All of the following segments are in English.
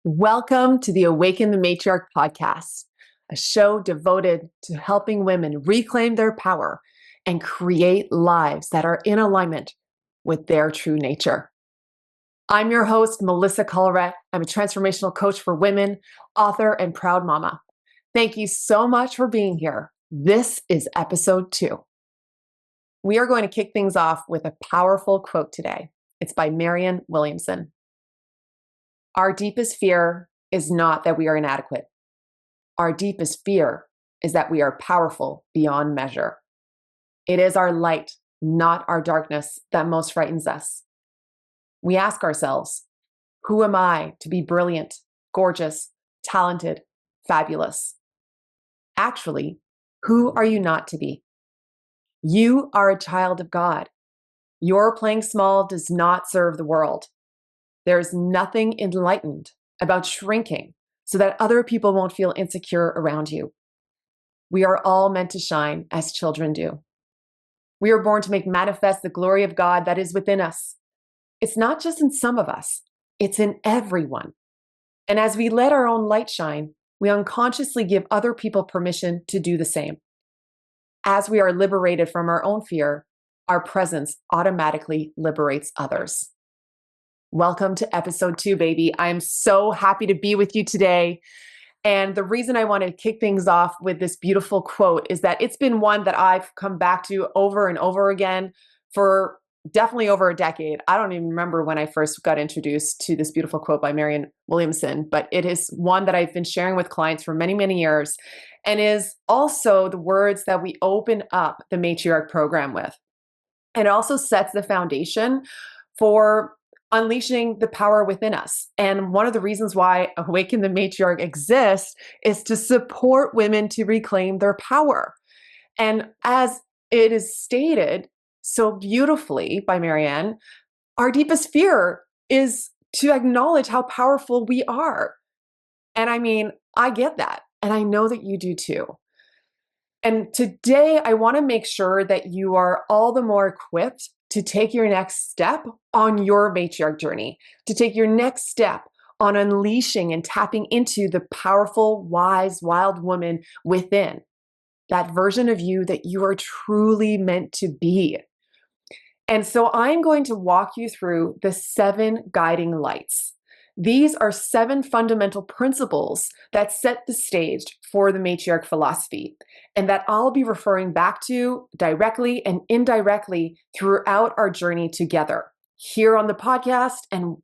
Welcome to the Awaken the Matriarch podcast, a show devoted to helping women reclaim their power and create lives that are in alignment with their true nature. I'm your host, Melissa Collerette. I'm a transformational coach for women, author, and proud mama. Thank you so much for being here. This is episode 2. We are going to kick things off with a powerful quote today. It's by Marianne Williamson. Our deepest fear is not that we are inadequate. Our deepest fear is that we are powerful beyond measure. It is our light, not our darkness, that most frightens us. We ask ourselves, who am I to be brilliant, gorgeous, talented, fabulous? Actually, who are you not to be? You are a child of God. Your playing small does not serve the world. There is nothing enlightened about shrinking so that other people won't feel insecure around you. We are all meant to shine as children do. We are born to make manifest the glory of God that is within us. It's not just in some of us, it's in everyone. And as we let our own light shine, we unconsciously give other people permission to do the same. As we are liberated from our own fear, our presence automatically liberates others. Welcome to episode 2, baby. I am so happy to be with you today. And the reason I wanted to kick things off with this beautiful quote is that it's been one that I've come back to over and over again for definitely over a decade. I don't even remember when I first got introduced to this beautiful quote by Marianne Williamson, but it is one that I've been sharing with clients for many, many years, and is also the words that we open up the Matriarch program with. And it also sets the foundation for unleashing the power within us. And one of the reasons why Awaken the Matriarch exists is to support women to reclaim their power. And as it is stated so beautifully by Marianne, our deepest fear is to acknowledge how powerful we are. And I mean, I get that. And I know that you do too. And today I want to make sure that you are all the more equipped to take your next step on your matriarch journey, to take your next step on unleashing and tapping into the powerful, wise, wild woman within, that version of you that you are truly meant to be. And so I'm going to walk you through the 7 guiding lights. These are 7 fundamental principles that set the stage for the matriarch philosophy, and that I'll be referring back to directly and indirectly throughout our journey together here on the podcast. And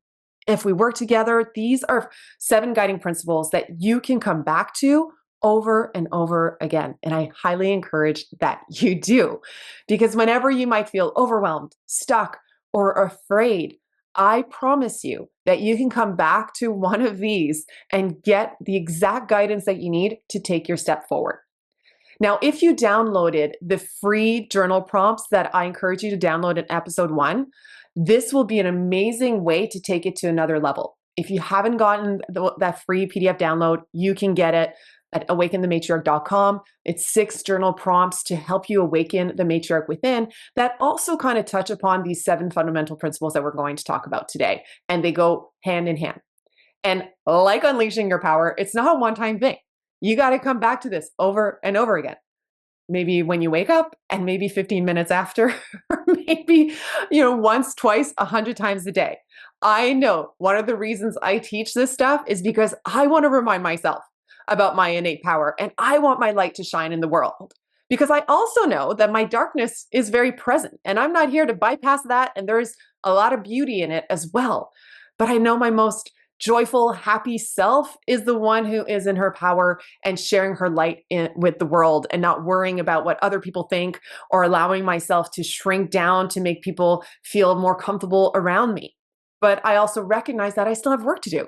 if we work together, these are 7 guiding principles that you can come back to over and over again. And I highly encourage that you do, because whenever you might feel overwhelmed, stuck, or afraid, I promise you that you can come back to one of these and get the exact guidance that you need to take your step forward. Now, if you downloaded the free journal prompts that I encourage you to download in episode 1, this will be an amazing way to take it to another level. If you haven't gotten that free PDF download, you can get it at awakenthematriarch.com. It's 6 journal prompts to help you awaken the matriarch within that also kind of touch upon these 7 fundamental principles that we're going to talk about today. And they go hand in hand. And like unleashing your power, it's not a one-time thing. You got to come back to this over and over again. Maybe when you wake up, and maybe 15 minutes after, or maybe, once, twice, 100 times a day. I know one of the reasons I teach this stuff is because I want to remind myself about my innate power, and I want my light to shine in the world, because I also know that my darkness is very present, and I'm not here to bypass that, and there's a lot of beauty in it as well. But I know my most joyful, happy self is the one who is in her power and sharing her light with the world, and not worrying about what other people think, or allowing myself to shrink down to make people feel more comfortable around me. But I also recognize that I still have work to do.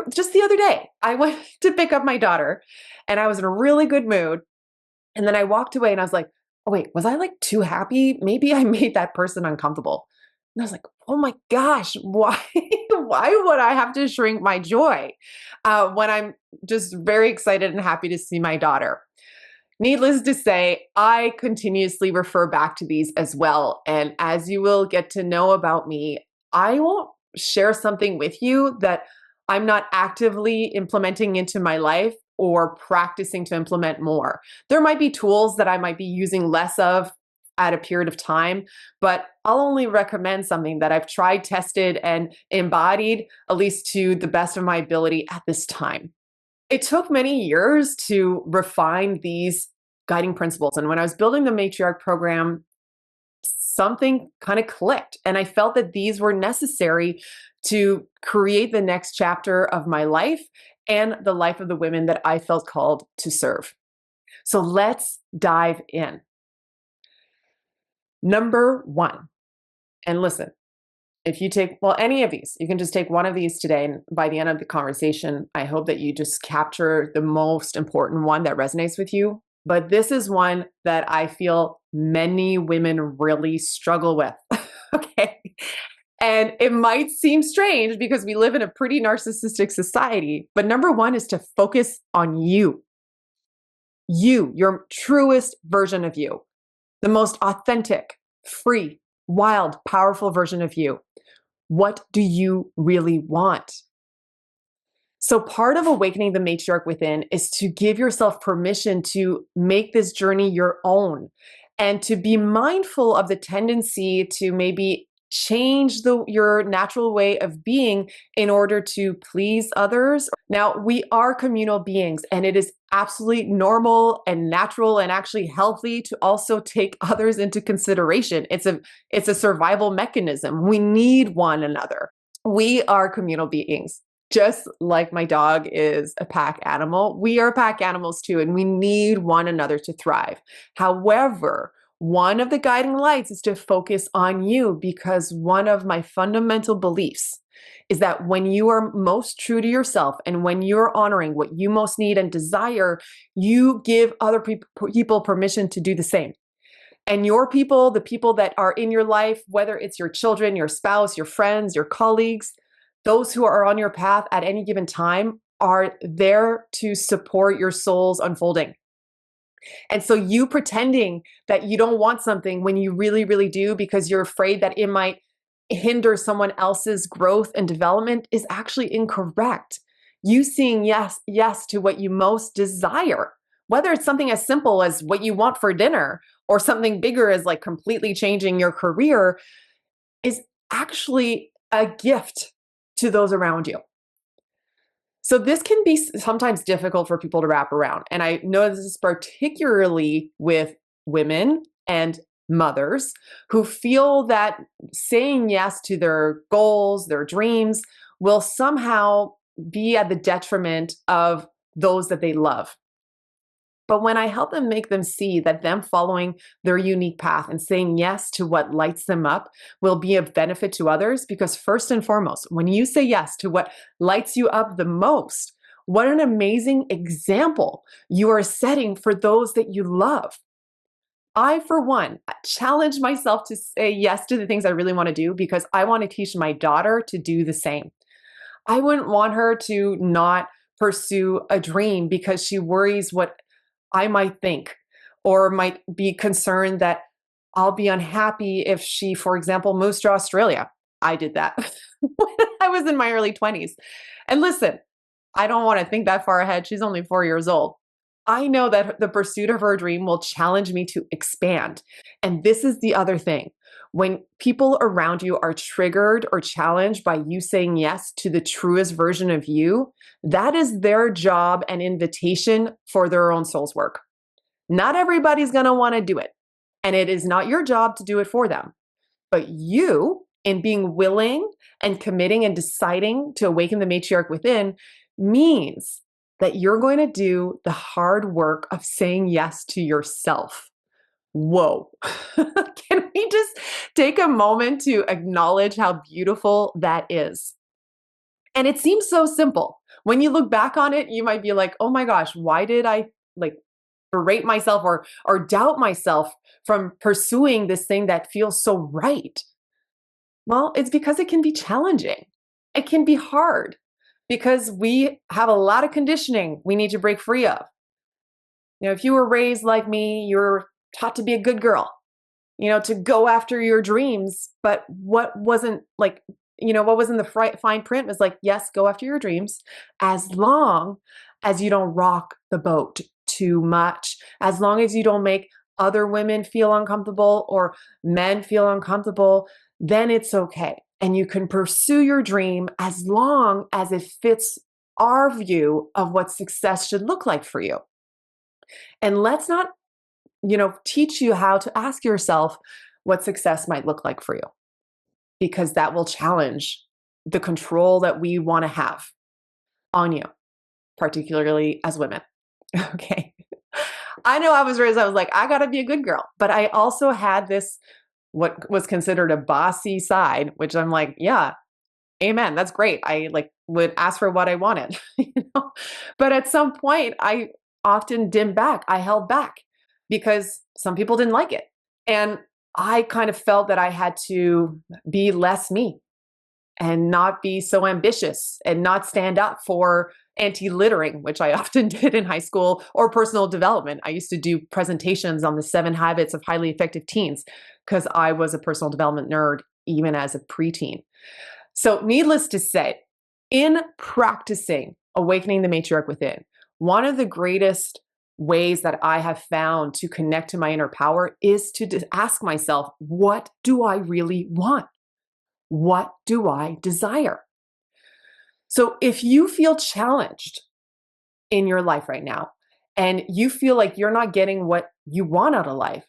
Just the other day, I went to pick up my daughter, and I was in a really good mood. And then I walked away and I was like, oh wait, was I like too happy? Maybe I made that person uncomfortable. And I was like, oh my gosh, why would I have to shrink my joy when I'm just very excited and happy to see my daughter? Needless to say, I continuously refer back to these as well. And as you will get to know about me, I won't share something with you that I'm not actively implementing into my life or practicing to implement more. There might be tools that I might be using less of at a period of time, but I'll only recommend something that I've tried, tested, and embodied, at least to the best of my ability at this time. It took many years to refine these guiding principles. And when I was building the matriarch program, something kind of clicked. And I felt that these were necessary to create the next chapter of my life and the life of the women that I felt called to serve. So let's dive in. Number one, and listen, if you take, well, any of these, you can just take one of these today. And by the end of the conversation, I hope that you just capture the most important one that resonates with you. But this is one that I feel many women really struggle with. Okay. And it might seem strange because we live in a pretty narcissistic society. But number one is to focus on you, your truest version of you, the most authentic, free, wild, powerful version of you. What do you really want? So, part of awakening the matriarch within is to give yourself permission to make this journey your own and to be mindful of the tendency to maybe change your natural way of being in order to please others. Now, we are communal beings, and it is absolutely normal and natural and actually healthy to also take others into consideration. It's a survival mechanism. We need one another. We are communal beings. Just like my dog is a pack animal, we are pack animals too, and we need one another to thrive. However, one of the guiding lights is to focus on you, because one of my fundamental beliefs is that when you are most true to yourself and when you're honoring what you most need and desire, you give other people permission to do the same. And your people, the people that are in your life, whether it's your children, your spouse, your friends, your colleagues, those who are on your path at any given time are there to support your soul's unfolding. And so you pretending that you don't want something when you really, really do because you're afraid that it might hinder someone else's growth and development is actually incorrect. You saying yes to what you most desire, whether it's something as simple as what you want for dinner or something bigger as like completely changing your career, is actually a gift to those around you. So this can be sometimes difficult for people to wrap around. And I know this is particularly with women and mothers who feel that saying yes to their goals, their dreams, will somehow be at the detriment of those that they love. But when I help them, make them see that them following their unique path and saying yes to what lights them up will be of benefit to others, because first and foremost, when you say yes to what lights you up the most, what an amazing example you are setting for those that you love. I, for one, challenge myself to say yes to the things I really want to do because I want to teach my daughter to do the same. I wouldn't want her to not pursue a dream because she worries what I might think, or might be concerned that I'll be unhappy if she, for example, moves to Australia. I did that when I was in my early 20s. And listen, I don't want to think that far ahead. She's only 4 years old. I know that the pursuit of her dream will challenge me to expand. And this is the other thing. When people around you are triggered or challenged by you saying yes to the truest version of you, that is their job and invitation for their own soul's work. Not everybody's going to want to do it. And it is not your job to do it for them. But you, in being willing and committing and deciding to awaken the matriarch within, means that you're going to do the hard work of saying yes to yourself. Whoa. Can we just take a moment to acknowledge how beautiful that is? And it seems so simple. When you look back on it, you might be like, oh my gosh, why did I like berate myself or doubt myself from pursuing this thing that feels so right? Well, it's because it can be challenging. It can be hard because we have a lot of conditioning we need to break free of. If you were raised like me, you're taught to be a good girl, to go after your dreams. But what wasn't like what was in the fine print was like, yes, go after your dreams as long as you don't rock the boat too much, as long as you don't make other women feel uncomfortable or men feel uncomfortable, then it's okay. And you can pursue your dream as long as it fits our view of what success should look like for you. And let's not, teach you how to ask yourself what success might look like for you, because that will challenge the control that we want to have on you, particularly as women. Okay. I know I was raised, I was like, I got to be a good girl. But I also had this, what was considered a bossy side, which I'm like, yeah, amen. That's great. I would ask for what I wanted, But at some point, I often dimmed back. I held back because some people didn't like it. And I kind of felt that I had to be less me and not be so ambitious and not stand up for anti-littering, which I often did in high school, or personal development. I used to do presentations on the 7 habits of highly effective teens because I was a personal development nerd even as a preteen. So needless to say, in practicing awakening the matriarch within, one of the greatest ways that I have found to connect to my inner power is to ask myself, what do I really want? What do I desire? So if you feel challenged in your life right now and you feel like you're not getting what you want out of life,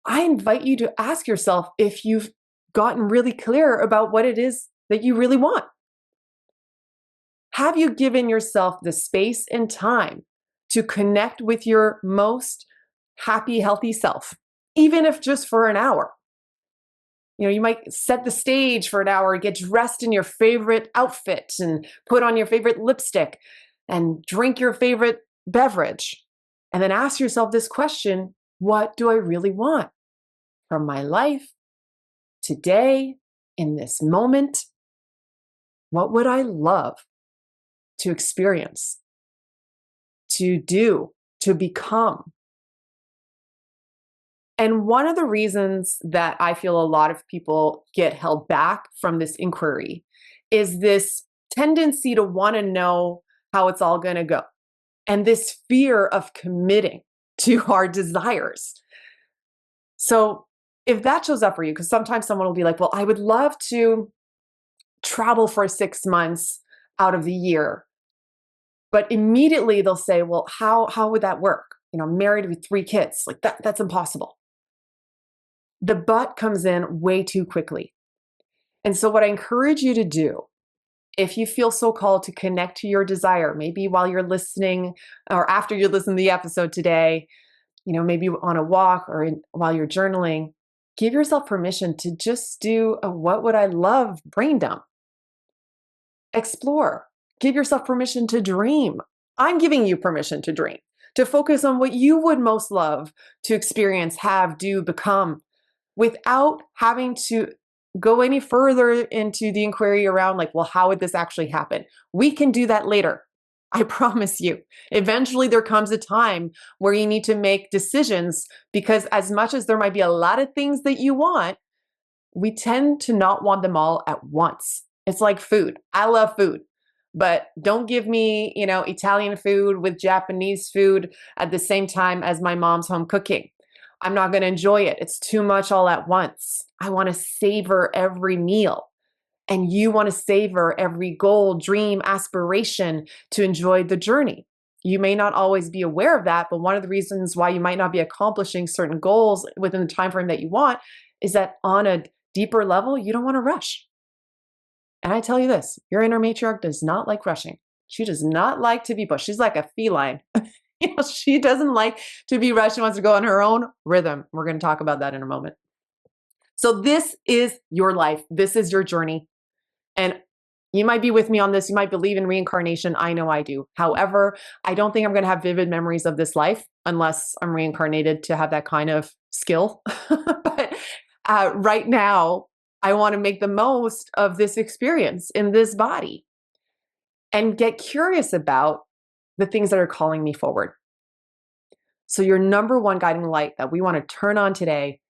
I invite you to ask yourself if you've gotten really clear about what it is that you really want. Have you given yourself the space and time to connect with your most happy, healthy self, even if just for an hour? You might set the stage for an hour, get dressed in your favorite outfit and put on your favorite lipstick and drink your favorite beverage. And then ask yourself this question: what do I really want from my life today, in this moment? What would I love to experience, to do, to become? And one of the reasons that I feel a lot of people get held back from this inquiry is this tendency to want to know how it's all going to go, and this fear of committing to our desires. So if that shows up for you, because sometimes someone will be like, well, I would love to travel for 6 months out of the year. But immediately they'll say, well, how would that work? I'm married with 3 kids. Like that's impossible. The but comes in way too quickly. And so what I encourage you to do, if you feel so called to connect to your desire, maybe while you're listening or after you listen to the episode today, maybe on a walk or while you're journaling, give yourself permission to just do a what would I love brain dump. Explore. Give yourself permission to dream. I'm giving you permission to dream, to focus on what you would most love to experience, have, do, become, without having to go any further into the inquiry around like, well, how would this actually happen? We can do that later. I promise you. Eventually there comes a time where you need to make decisions, because as much as there might be a lot of things that you want, we tend to not want them all at once. It's like food. I love food, but don't give me, Italian food with Japanese food at the same time as my mom's home cooking. I'm not going to enjoy it. It's too much all at once. I want to savor every meal. And you want to savor every goal, dream, aspiration to enjoy the journey. You may not always be aware of that, but one of the reasons why you might not be accomplishing certain goals within the time frame that you want is that on a deeper level, you don't want to rush. And I tell you this, your inner matriarch does not like rushing. She does not like to be pushed. She's like a feline. She doesn't like to be rushed. She wants to go on her own rhythm. We're going to talk about that in a moment. So this is your life. This is your journey. And you might be with me on this. You might believe in reincarnation. I know I do. However, I don't think I'm going to have vivid memories of this life unless I'm reincarnated to have that kind of skill. But right now, I want to make the most of this experience in this body and get curious about the things that are calling me forward. So your number one guiding light that we want to turn on today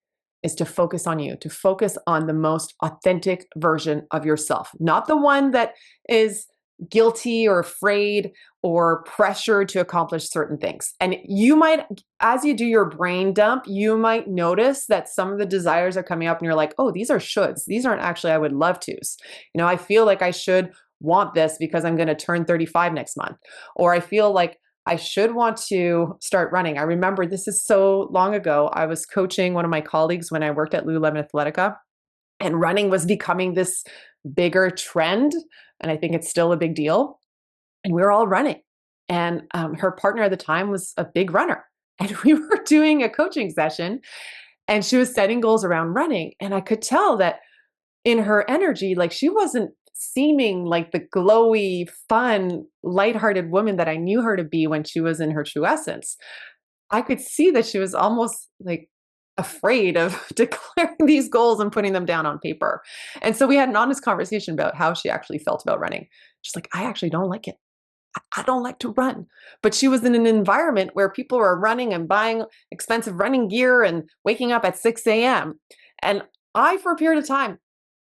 is to focus on you, to focus on the most authentic version of yourself, not the one that is guilty or afraid or pressured to accomplish certain things. And you might, as you do your brain dump, you might notice that some of the desires are coming up and you're like, oh, these are shoulds. These aren't actually I would love to's. I feel like I should want this because I'm going to turn 35 next month. Or I feel like I should want to start running. I remember this is so long ago. I was coaching one of my colleagues when I worked at Lululemon Athletica, and running was becoming this bigger trend. And I think it's still a big deal. And we were all running. And her partner at the time was a big runner. And we were doing a coaching session, and she was setting goals around running. And I could tell that in her energy, like she wasn't seeming like the glowy, fun, lighthearted woman that I knew her to be when she was in her true essence. I could see that she was almost like afraid of declaring these goals and putting them down on paper. And so we had an honest conversation about how she actually felt about running. She's like, I actually don't like it. I don't like to run. But she was in an environment where people were running and buying expensive running gear and waking up at 6 a.m. And I, for a period of time,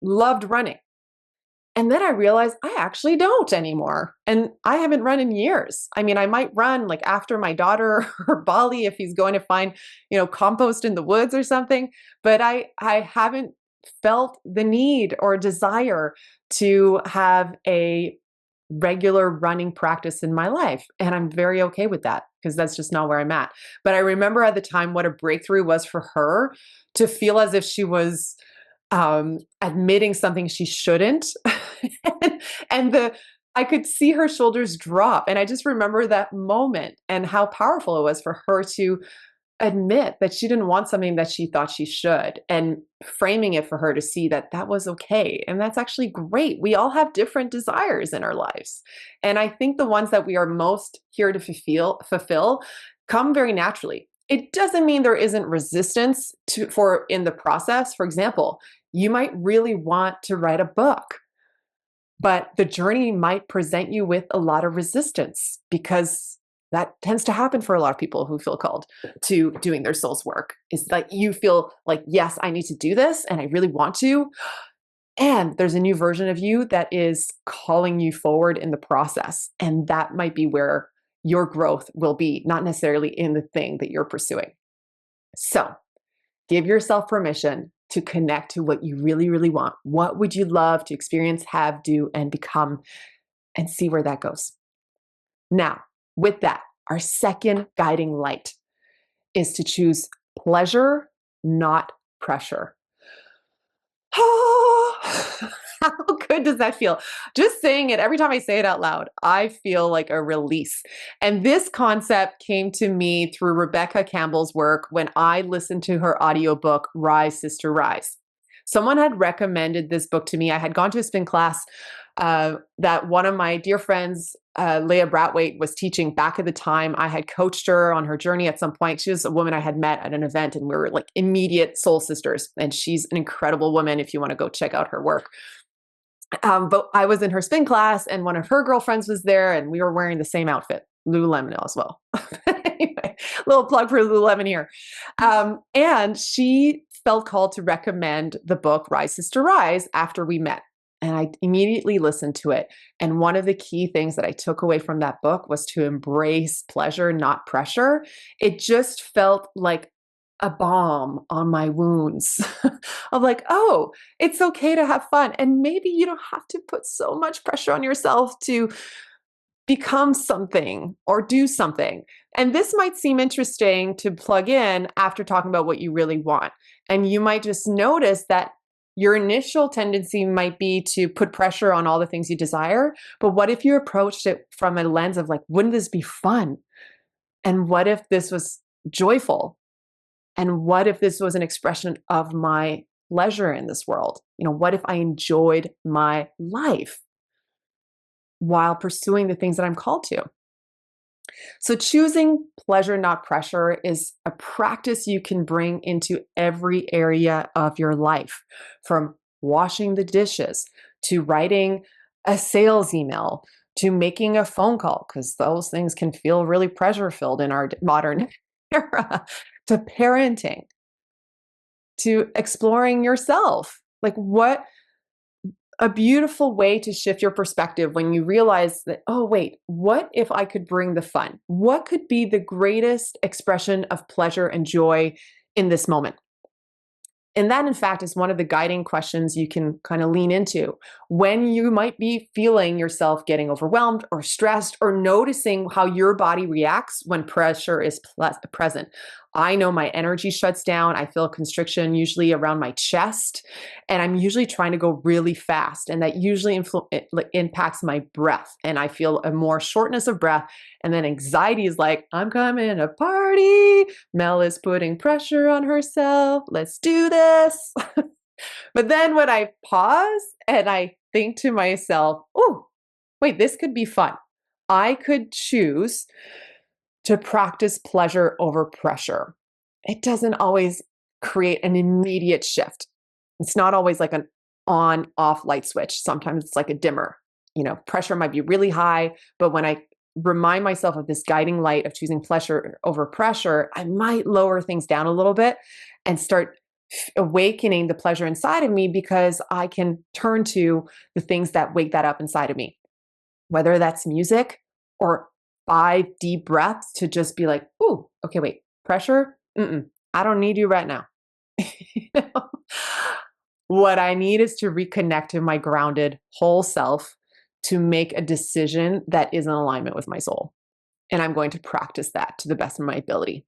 loved running. And then I realized I actually don't anymore. And I haven't run in years. I mean, I might run like after my daughter or Bali if he's going to find, compost in the woods or something. But I haven't felt the need or desire to have a regular running practice in my life. And I'm very okay with that because that's just not where I'm at. But I remember at the time what a breakthrough was for her to feel as if she was admitting something she shouldn't. and I could see her shoulders drop. And I just remember that moment and how powerful it was for her to admit that she didn't want something that she thought she should, and framing it for her to see that that was okay. And that's actually great. We all have different desires in our lives. And I think the ones that we are most here to fulfill come very naturally. It doesn't mean there isn't resistance for in the process. For example, you might really want to write a book, but the journey might present you with a lot of resistance because that tends to happen for a lot of people who feel called to doing their soul's work. Is like you feel like, yes, I need to do this and I really want to. And there's a new version of you that is calling you forward in the process. And that might be where your growth will be, not necessarily in the thing that you're pursuing. So give yourself permission to connect to what you really, really want. What would you love to experience, have, do, and become, and see where that goes. Now, with that, our second guiding light is to choose pleasure, not pressure. How good does that feel? Just saying it, every time I say it out loud, I feel like a release. And this concept came to me through Rebecca Campbell's work when I listened to her audiobook, Rise, Sister, Rise. Someone had recommended this book to me. I had gone to a spin class that one of my dear friends, Leah Bratwaite, was teaching back at the time. I had coached her on her journey at some point. She was a woman I had met at an event, and we were like immediate soul sisters. And she's an incredible woman if you want to go check out her work. But I was in her spin class, and one of her girlfriends was there, and we were wearing the same outfit, Lululemon as well. Anyway, little plug for Lululemon here. And she felt called to recommend the book Rise, Sister, Rise after we met. And I immediately listened to it. And one of the key things that I took away from that book was to embrace pleasure, not pressure. It just felt like a balm on my wounds of like, oh, it's okay to have fun. And maybe you don't have to put so much pressure on yourself to become something or do something. And this might seem interesting to plug in after talking about what you really want. And you might just notice that your initial tendency might be to put pressure on all the things you desire. But what if you approached it from a lens of like, wouldn't this be fun? And what if this was joyful? And what if this was an expression of my pleasure in this world? What if I enjoyed my life while pursuing the things that I'm called to? So choosing pleasure, not pressure, is a practice you can bring into every area of your life, from washing the dishes to writing a sales email to making a phone call, because those things can feel really pressure filled in our modern era, to parenting. to exploring yourself. Like, what a beautiful way to shift your perspective when you realize that, oh, wait, what if I could bring the fun? What could be the greatest expression of pleasure and joy in this moment? And that, in fact, is one of the guiding questions you can kind of lean into when you might be feeling yourself getting overwhelmed or stressed or noticing how your body reacts when pressure is present. I know my energy shuts down. I feel constriction usually around my chest, and I'm usually trying to go really fast. And that usually impacts my breath. And I feel a more shortness of breath. And then anxiety is like, I'm coming to party. Mel is putting pressure on herself. Let's do this. But then when I pause and I think to myself, oh, wait, this could be fun. I could choose to practice pleasure over pressure. It doesn't always create an immediate shift. It's not always like an on off light switch. Sometimes it's like a dimmer. Pressure might be really high, but when I remind myself of this guiding light of choosing pleasure over pressure, I might lower things down a little bit and start awakening the pleasure inside of me, because I can turn to the things that wake that up inside of me, whether that's music or 5 deep breaths to just be like, ooh, okay, wait, pressure? I don't need you right now. You know? What I need is to reconnect to my grounded whole self to make a decision that is in alignment with my soul. And I'm going to practice that to the best of my ability.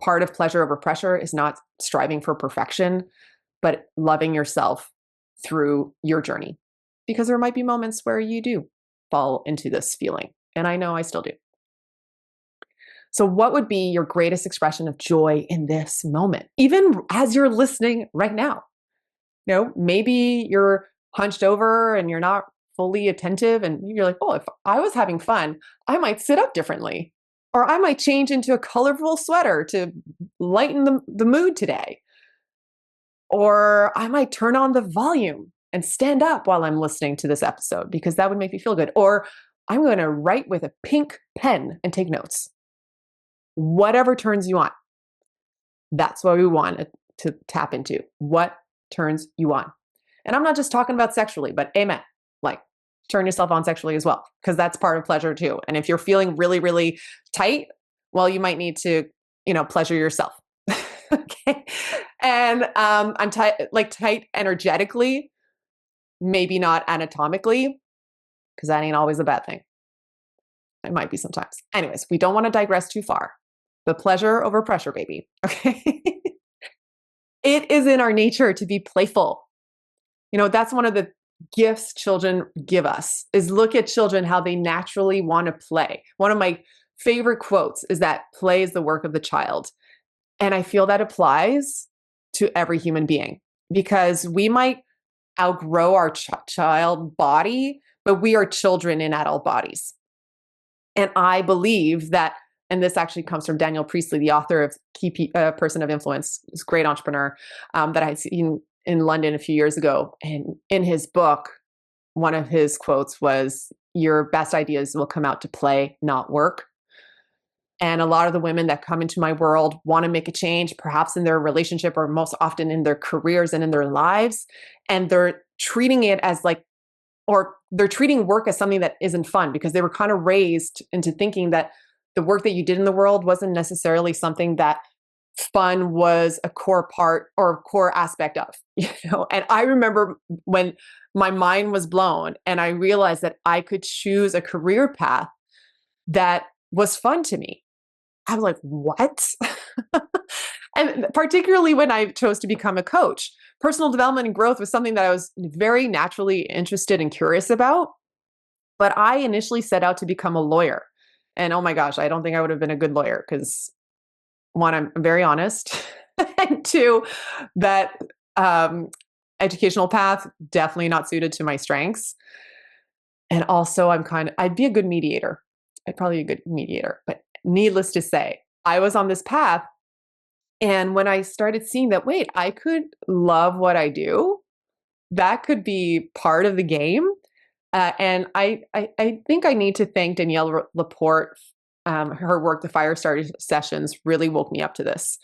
Part of pleasure over pressure is not striving for perfection, but loving yourself through your journey. Because there might be moments where you do fall into this feeling. And I know I still do. So, what would be your greatest expression of joy in this moment, even as you're listening right now? Maybe you're hunched over and you're not fully attentive, and you're like, oh, if I was having fun, I might sit up differently, or I might change into a colorful sweater to lighten the mood today, or I might turn on the volume and stand up while I'm listening to this episode because that would make me feel good, or I'm going to write with a pink pen and take notes. Whatever turns you on. That's what we want to tap into. What turns you on? And I'm not just talking about sexually, but amen. Like, turn yourself on sexually as well, because that's part of pleasure too. And if you're feeling really, really tight, well, you might need to, pleasure yourself. Okay. And I'm tight energetically, maybe not anatomically, because that ain't always a bad thing. It might be sometimes. Anyways, we don't want to digress too far. The pleasure over pressure, baby. Okay. It is in our nature to be playful. That's one of the gifts children give us, is look at children, how they naturally want to play. One of my favorite quotes is that play is the work of the child. And I feel that applies to every human being, because we might outgrow our child body, but we are children in adult bodies. And I believe that, and this actually comes from Daniel Priestley, the author of Key Person of Influence, this great entrepreneur that I had seen in London a few years ago. And in his book, one of his quotes was, your best ideas will come out to play, not work. And a lot of the women that come into my world want to make a change, perhaps in their relationship or most often in their careers and in their lives. And they're treating it as or they're treating work as something that isn't fun, because they were kind of raised into thinking that the work that you did in the world wasn't necessarily something that fun was a core part or core aspect of. And I remember when my mind was blown and I realized that I could choose a career path that was fun to me. I was like, what? And particularly when I chose to become a coach, personal development and growth was something that I was very naturally interested and curious about. But I initially set out to become a lawyer. And oh my gosh, I don't think I would have been a good lawyer, because one, I'm very honest. And two, that educational path, definitely not suited to my strengths. And also I'd be a good mediator. I'd probably be a good mediator. But needless to say, I was on this path. And when I started seeing that, wait, I could love what I do, that could be part of the game. And I think I need to thank Danielle Laporte Her work, The Fire Starter Sessions, really woke me up to this.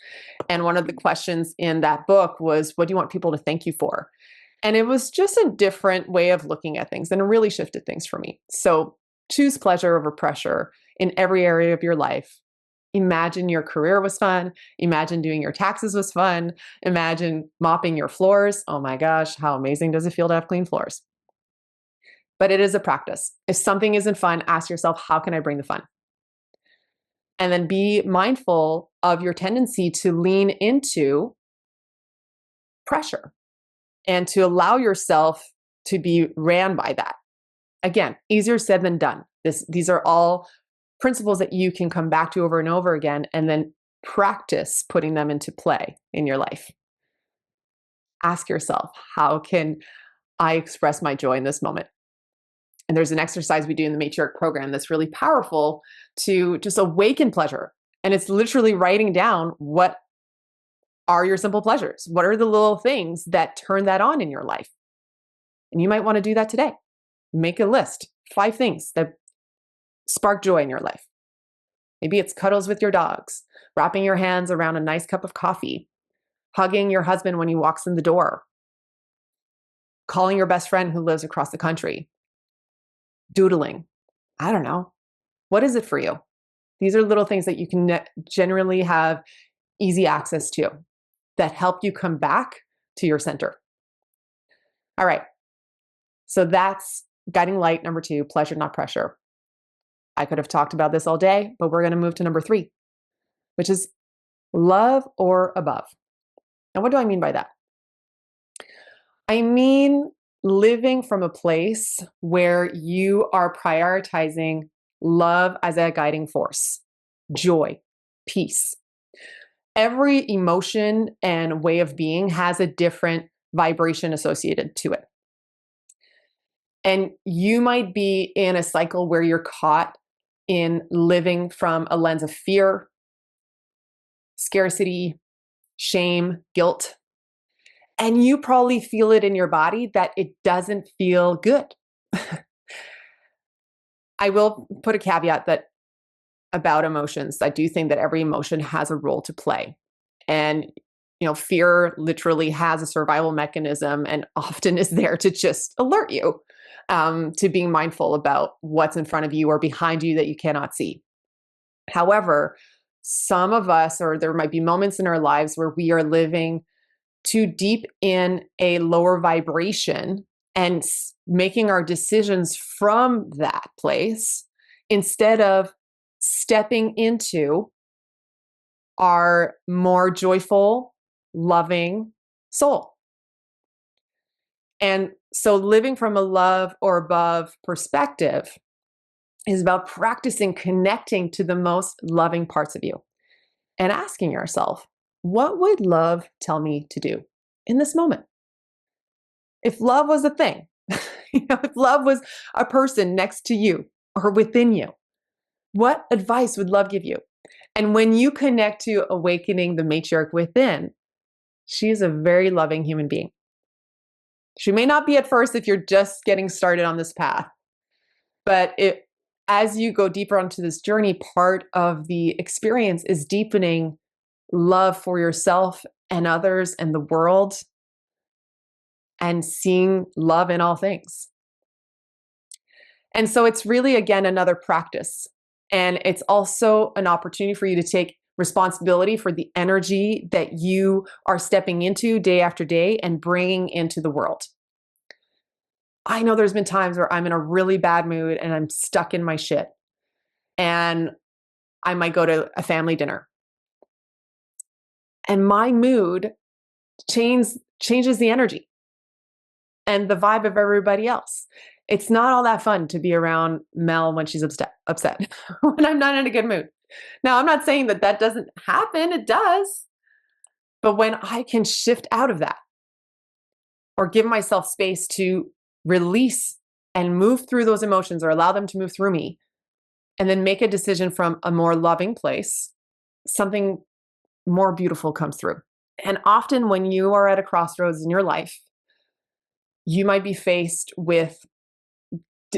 And one of the questions in that book was, what do you want people to thank you for? And it was just a different way of looking at things, and it really shifted things for me. So choose pleasure over pressure in every area of your life. Imagine your career was fun. Imagine doing your taxes was fun. Imagine mopping your floors. Oh my gosh, how amazing does it feel to have clean floors? But it is a practice. If something isn't fun, ask yourself, how can I bring the fun? And then be mindful of your tendency to lean into pressure and to allow yourself to be ran by that. Again, easier said than done. These are all principles that you can come back to over and over again, and then practice putting them into play in your life. Ask yourself, how can I express my joy in this moment? And there's an exercise we do in the Matriarch program that's really powerful to just awaken pleasure. And it's literally writing down, what are your simple pleasures? What are the little things that turn that on in your life? And you might want to do that today. Make a list, 5 things that spark joy in your life. Maybe it's cuddles with your dogs, wrapping your hands around a nice cup of coffee, hugging your husband when he walks in the door, calling your best friend who lives across the country, doodling. I don't know. What is it for you? These are little things that you can generally have easy access to that help you come back to your center. All right. So that's guiding light number 2, pleasure, not pressure. I could have talked about this all day, but we're going to move to number 3, which is love or above. Now, what do I mean by that? I mean living from a place where you are prioritizing love as a guiding force, joy, peace. Every emotion and way of being has a different vibration associated to it. And you might be in a cycle where you're caught in living from a lens of fear, scarcity, shame, guilt. And you probably feel it in your body that it doesn't feel good. I will put a caveat that about emotions. I do think that every emotion has a role to play. And fear literally has a survival mechanism and often is there to just alert you to being mindful about what's in front of you or behind you that you cannot see. However, some of us, or there might be moments in our lives where we are living too deep in a lower vibration and making our decisions from that place instead of stepping into our more joyful, loving soul. And so living from a love or above perspective is about practicing connecting to the most loving parts of you and asking yourself, what would love tell me to do in this moment? If love was a thing, if love was a person next to you or within you, what advice would love give you? And when you connect to awakening the matriarch within, she is a very loving human being. She may not be at first if you're just getting started on this path, but as you go deeper onto this journey, part of the experience is deepening love for yourself and others and the world and seeing love in all things. And so it's really, again, another practice. And it's also an opportunity for you to take responsibility for the energy that you are stepping into day after day and bringing into the world. I know there's been times where I'm in a really bad mood and I'm stuck in my shit. And I might go to a family dinner. And my mood changes the energy and the vibe of everybody else. It's not all that fun to be around Mel when she's upset when I'm not in a good mood. Now, I'm not saying that doesn't happen. It does. But when I can shift out of that or give myself space to release and move through those emotions or allow them to move through me, and then make a decision from a more loving place, something more beautiful comes through. And often when you are at a crossroads in your life, you might be faced with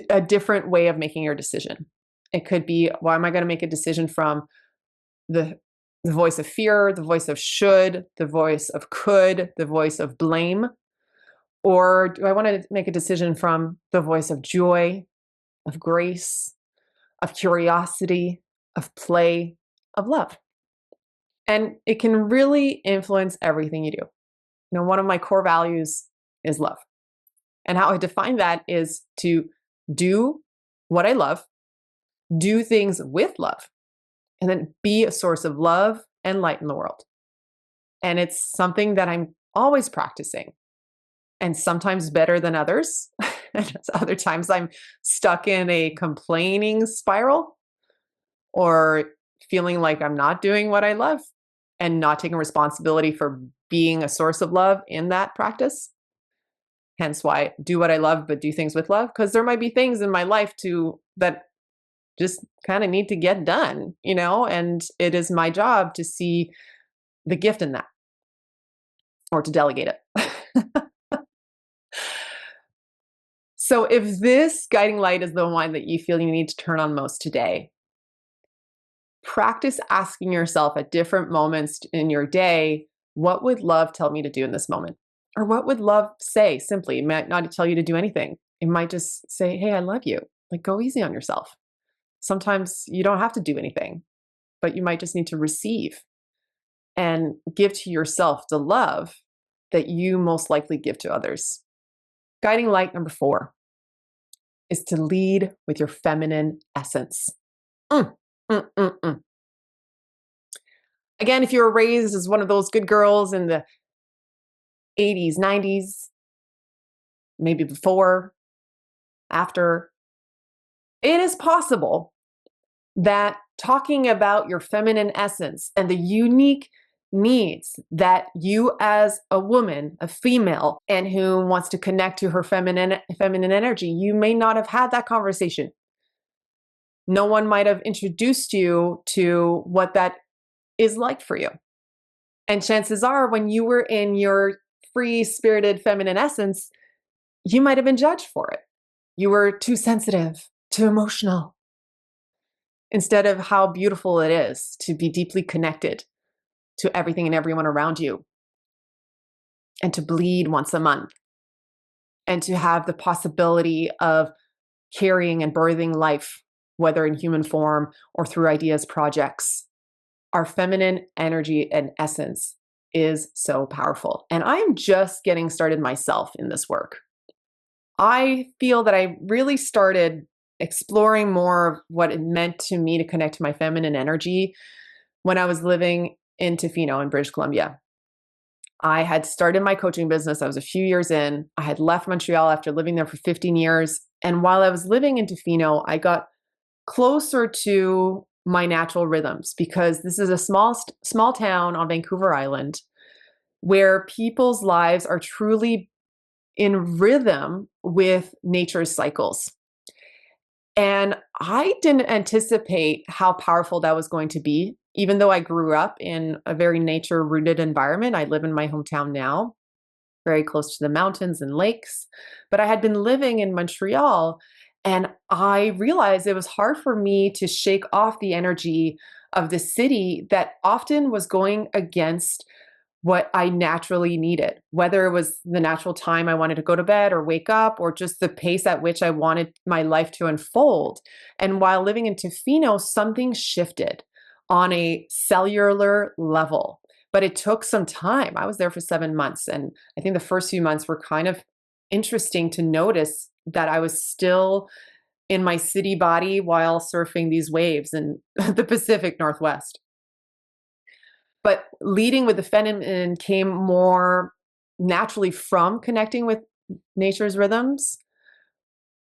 a different way of making your decision. It could be, well, am I going to make a decision from the voice of fear, the voice of should, the voice of could, the voice of blame? Or do I want to make a decision from the voice of joy, of grace, of curiosity, of play, of love? And it can really influence everything you do. One of my core values is love. And how I define that is to do what I love, do things with love, and then be a source of love and light in the world. And it's something that I'm always practicing, and sometimes better than others. And other times I'm stuck in a complaining spiral or feeling like I'm not doing what I love and not taking responsibility for being a source of love in that practice. Hence why I do what I love, but do things with love. Because there might be things in my life too that just kind of need to get done, and it is my job to see the gift in that or to delegate it. So if this guiding light is the one that you feel you need to turn on most today, practice asking yourself at different moments in your day, what would love tell me to do in this moment? Or what would love say simply? It might not tell you to do anything. It might just say, hey, I love you. Like, go easy on yourself. Sometimes you don't have to do anything, but you might just need to receive and give to yourself the love that you most likely give to others. Guiding light number 4 is to lead with your feminine essence. Mm, mm, mm, mm. Again, if you were raised as one of those good girls in the 80s, 90s, maybe before, after, it is possible that talking about your feminine essence and the unique needs that you as a woman, a female, and who wants to connect to her feminine energy, you may not have had that conversation. No one might have introduced you to what that is like for you. And chances are, when you were in your free spirited feminine essence, you might have been judged for it. You were too sensitive, too emotional, instead of how beautiful it is to be deeply connected to everything and everyone around you, and to bleed once a month, and to have the possibility of carrying and birthing life, whether in human form or through ideas, projects. Our feminine energy and essence is so powerful. And I'm just getting started myself in this work. I feel that I really started exploring more of what it meant to me to connect to my feminine energy when I was living in Tofino in British Columbia. I had started my coaching business. I was a few years in. I had left Montreal after living there for 15 years. And while I was living in Tofino, I got closer to my natural rhythms, because this is a small town on Vancouver Island where people's lives are truly in rhythm with nature's cycles. And I didn't anticipate how powerful that was going to be. Even though I grew up in a very nature rooted environment, I live in my hometown now, very close to the mountains and lakes. But I had been living in Montreal, and I realized it was hard for me to shake off the energy of the city that often was going against what I naturally needed, whether it was the natural time I wanted to go to bed or wake up, or just the pace at which I wanted my life to unfold. And while living in Tofino, something shifted on a cellular level. But it took some time. I was there for 7 months. And I think the first few months were kind of interesting to notice that I was still in my city body while surfing these waves in the Pacific Northwest. But leading with the feminine came more naturally from connecting with nature's rhythms.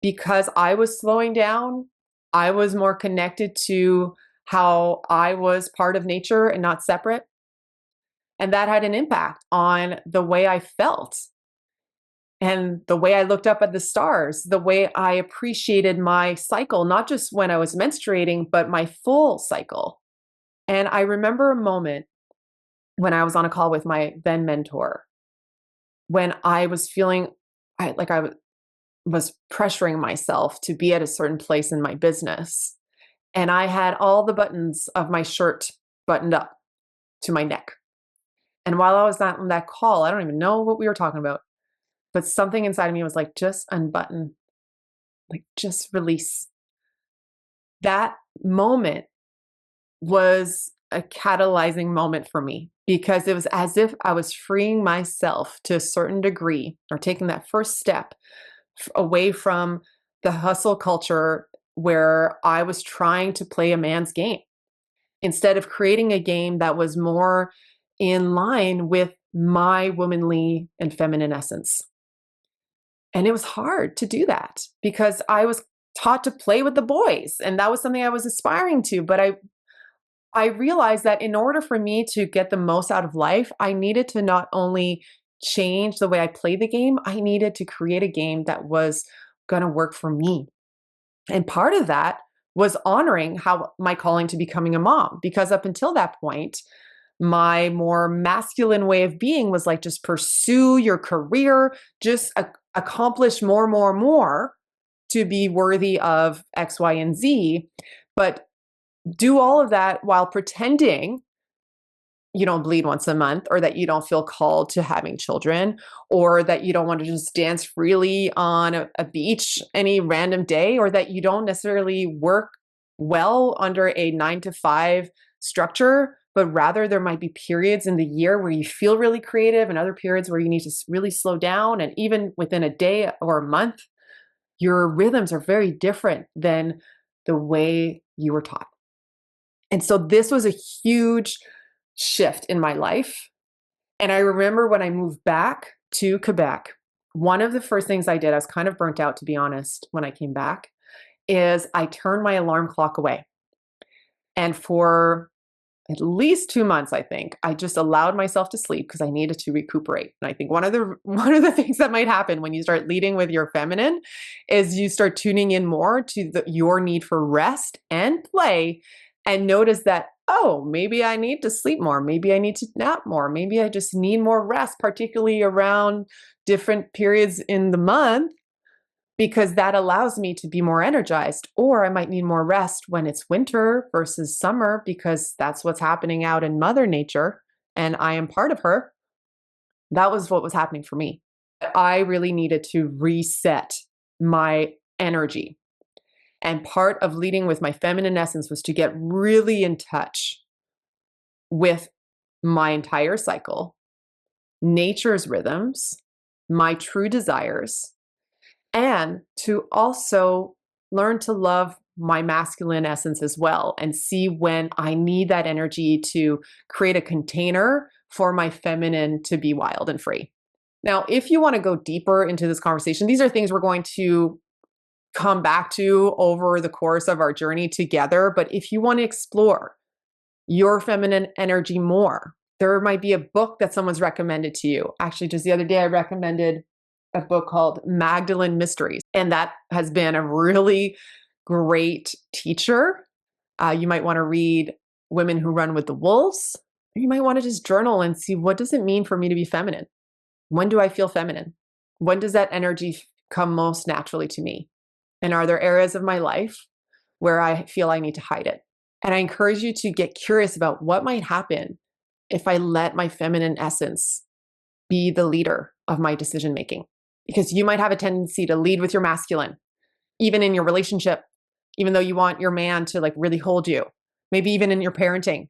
Because I was slowing down, I was more connected to how I was part of nature and not separate. And that had an impact on the way I felt and the way I looked up at the stars, the way I appreciated my cycle, not just when I was menstruating, but my full cycle. And I remember a moment when I was on a call with my then mentor, when I was feeling like I was pressuring myself to be at a certain place in my business. and I had all the buttons of my shirt buttoned up to my neck. And while I was on that call, I don't even know what we were talking about, but something inside of me was like, just unbutton, like just release. That moment was a catalyzing moment for me because it was as if I was freeing myself to a certain degree or taking that first step away from the hustle culture where I was trying to play a man's game instead of creating a game that was more in line with my womanly and feminine essence. And it was hard to do that because I was taught to play with the boys and that was something I was aspiring to, but I realized that in order for me to get the most out of life, I needed to not only change the way I play the game, I needed to create a game that was going to work for me. And part of that was honoring how my calling to becoming a mom, because up until that point, my more masculine way of being was like, just pursue your career, just accomplish more to be worthy of X, Y, and Z. But do all of that while pretending you don't bleed once a month, or that you don't feel called to having children, or that you don't want to just dance freely on a beach any random day, or that you don't necessarily work well under a 9 to 5 structure, but rather there might be periods in the year where you feel really creative and other periods where you need to really slow down. And even within a day or a month, your rhythms are very different than the way you were taught. And so this was a huge shift in my life. And I remember when I moved back to Quebec, one of the first things I did, I was kind of burnt out, to be honest, when I came back, is I turned my alarm clock away. And for at least 2 months, I think, I just allowed myself to sleep because I needed to recuperate. And I think one of the things that might happen when you start leading with your feminine is you start tuning in more to your need for rest and play, and notice that, oh, maybe I need to sleep more, maybe I need to nap more, maybe I just need more rest, particularly around different periods in the month, because that allows me to be more energized. Or I might need more rest when it's winter versus summer, because that's what's happening out in Mother Nature and I am part of her. That was what was happening for me. I really needed to reset my energy. And part of leading with my feminine essence was to get really in touch with my entire cycle, nature's rhythms, my true desires, and to also learn to love my masculine essence as well, and see when I need that energy to create a container for my feminine to be wild and free. Now, if you want to go deeper into this conversation, these are things we're going to come back to over the course of our journey together. But if you want to explore your feminine energy more, there might be a book that someone's recommended to you. Actually, just the other day, I recommended a book called Magdalene Mysteries, and that has been a really great teacher. You might want to read Women Who Run with the Wolves. You might want to just journal and see, what does it mean for me to be feminine? When do I feel feminine? When does that energy come most naturally to me? And are there areas of my life where I feel I need to hide it? And I encourage you to get curious about what might happen if I let my feminine essence be the leader of my decision making. Because you might have a tendency to lead with your masculine, even in your relationship, even though you want your man to like really hold you. Maybe even in your parenting,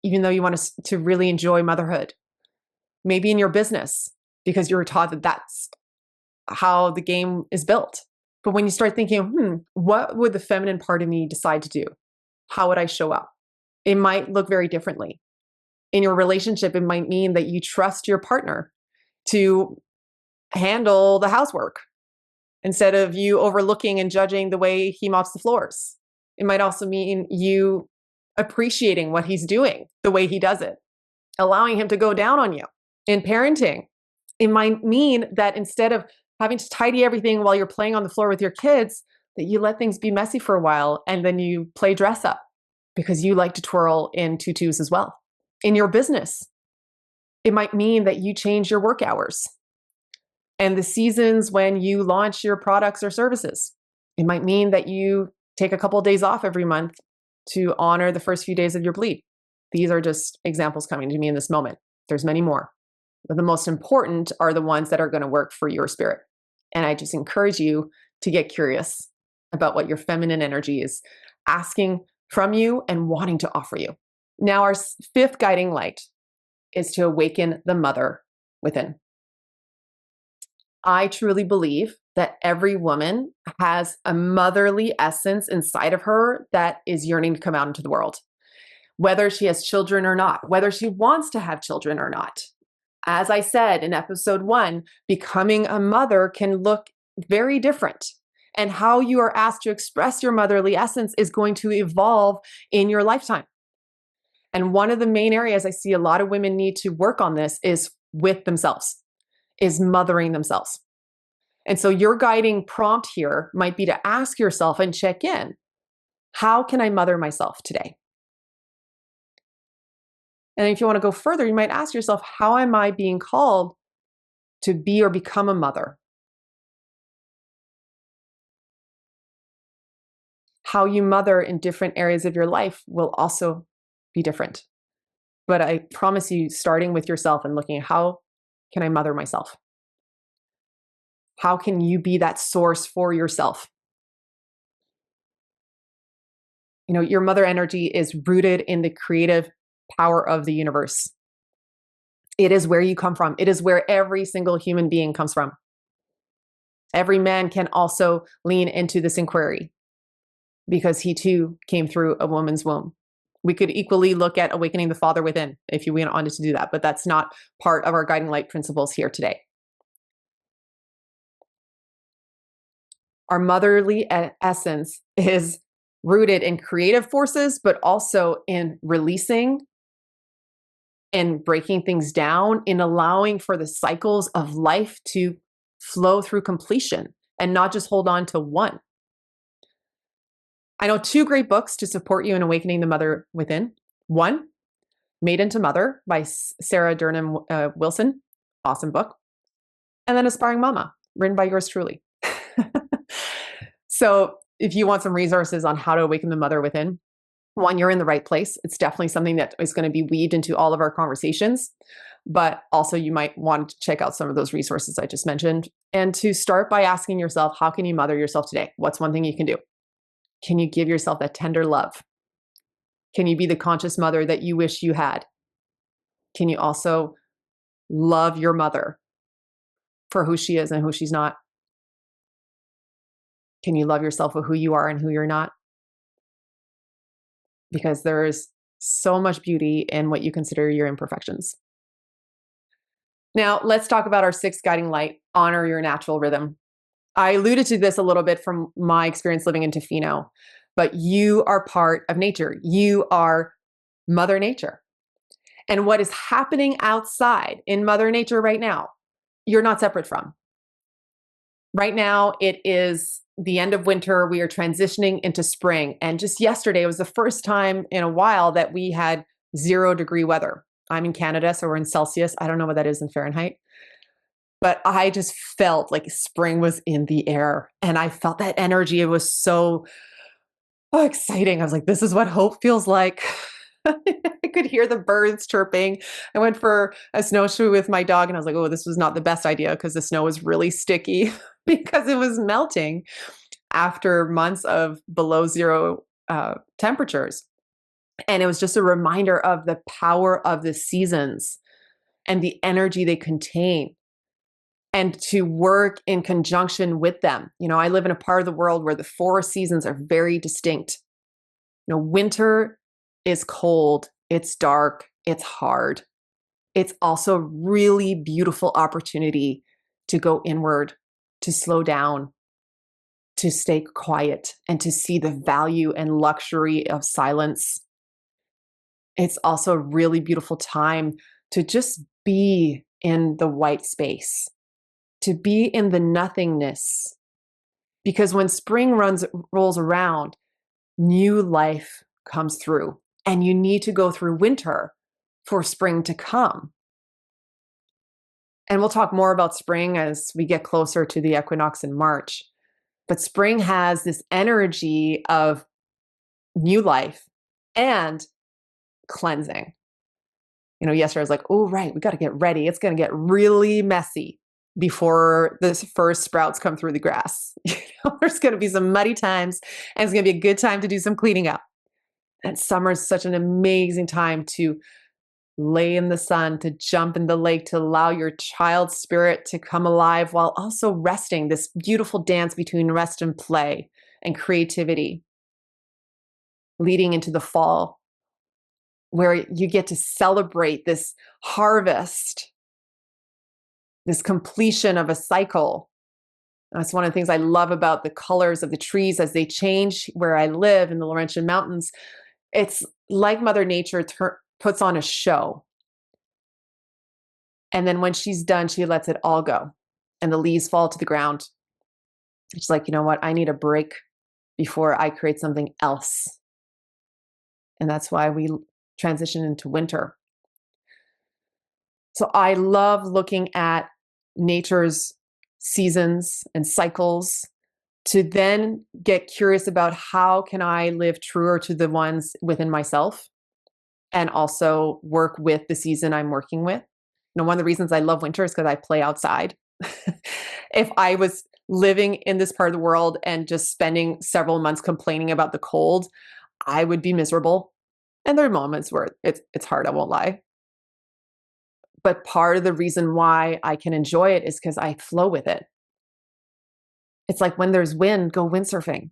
even though you want to really enjoy motherhood. Maybe in your business, because you were taught that that's how the game is built. But when you start thinking, what would the feminine part of me decide to do? How would I show up? It might look very differently. In your relationship, it might mean that you trust your partner to handle the housework instead of you overlooking and judging the way he mops the floors. It might also mean you appreciating what he's doing, the way he does it, allowing him to go down on you. In parenting, it might mean that instead of having to tidy everything while you're playing on the floor with your kids, that you let things be messy for a while and then you play dress up because you like to twirl in tutus as well. In your business, it might mean that you change your work hours and the seasons when you launch your products or services. It might mean that you take a couple of days off every month to honor the first few days of your bleed. These are just examples coming to me in this moment. There's many more, but the most important are the ones that are going to work for your spirit. And I just encourage you to get curious about what your feminine energy is asking from you and wanting to offer you. Now, our fifth guiding light is to awaken the mother within. I truly believe that every woman has a motherly essence inside of her that is yearning to come out into the world, whether she has children or not, whether she wants to have children or not. As I said in episode 1, becoming a mother can look very different. And how you are asked to express your motherly essence is going to evolve in your lifetime. And one of the main areas I see a lot of women need to work on this is with themselves, is mothering themselves. And so your guiding prompt here might be to ask yourself and check in, how can I mother myself today? And if you want to go further, you might ask yourself, how am I being called to be or become a mother? How you mother in different areas of your life will also be different. But I promise you, starting with yourself and looking at how can I mother myself? How can you be that source for yourself? You know, your mother energy is rooted in the creative power of the universe. It is where you come from. It is where every single human being comes from. Every man can also lean into this inquiry because he too came through a woman's womb. We could equally look at awakening the father within if you went on to do that, but that's not part of our guiding light principles here today. Our motherly essence is rooted in creative forces, but also in releasing and breaking things down, in allowing for the cycles of life to flow through completion and not just hold on to one. I know 2 great books to support you in awakening the mother within. One, Made into Mother by Sarah Durham Wilson. Awesome book. And then Aspiring Mama, written by yours truly. So if you want some resources on how to awaken the mother within, one, you're in the right place. It's definitely something that is going to be weaved into all of our conversations. But also you might want to check out some of those resources I just mentioned. And to start by asking yourself, how can you mother yourself today? What's one thing you can do? Can you give yourself that tender love? Can you be the conscious mother that you wish you had? Can you also love your mother for who she is and who she's not? Can you love yourself for who you are and who you're not? Because there is so much beauty in what you consider your imperfections. Now, let's talk about our 6th guiding light, honor your natural rhythm. I alluded to this a little bit from my experience living in Tofino, but you are part of nature. You are Mother Nature. And what is happening outside in Mother Nature right now, you're not separate from. Right now, it is the end of winter. We are transitioning into spring. And just yesterday was the first time in a while that we had 0-degree weather. I'm in Canada, so we're in Celsius. I don't know what that is in Fahrenheit. But I just felt like spring was in the air. And I felt that energy. It was so exciting. I was like, this is what hope feels like. I could hear the birds chirping. I went for a snowshoe with my dog and I was like, oh, this was not the best idea because the snow was really sticky because it was melting after months of below 0 temperatures. And it was just a reminder of the power of the seasons and the energy they contain, and to work in conjunction with them. You know, I live in a part of the world where the 4 seasons are very distinct. You know, winter is cold, it's dark, it's hard. It's also a really beautiful opportunity to go inward, to slow down, to stay quiet, and to see the value and luxury of silence. It's also a really beautiful time to just be in the white space, to be in the nothingness. Because when spring rolls around, new life comes through, and you need to go through winter for spring to come. And we'll talk more about spring as we get closer to the equinox in March. But spring has this energy of new life, and cleansing. Yesterday I was like, oh, right, we got to get ready. It's going to get really messy before the first sprouts come through the grass. There's going to be some muddy times, and it's going to be a good time to do some cleaning up. And summer is such an amazing time to lay in the sun, to jump in the lake, to allow your child spirit to come alive while also resting, this beautiful dance between rest and play and creativity, leading into the fall, where you get to celebrate this harvest, this completion of a cycle. That's one of the things I love about the colors of the trees as they change where I live in the Laurentian Mountains. It's like Mother Nature puts on a show. And then when she's done, she lets it all go. And the leaves fall to the ground. It's like, you know what? I need a break before I create something else. And that's why we transition into winter. So I love looking at nature's seasons and cycles to then get curious about how can I live truer to the ones within myself and also work with the season I'm working with. One of the reasons I love winter is because I play outside. If I was living in this part of the world and just spending several months complaining about the cold, I would be miserable. And there are moments where it's hard, I won't lie. But part of the reason why I can enjoy it is because I flow with it. It's like when there's wind, go windsurfing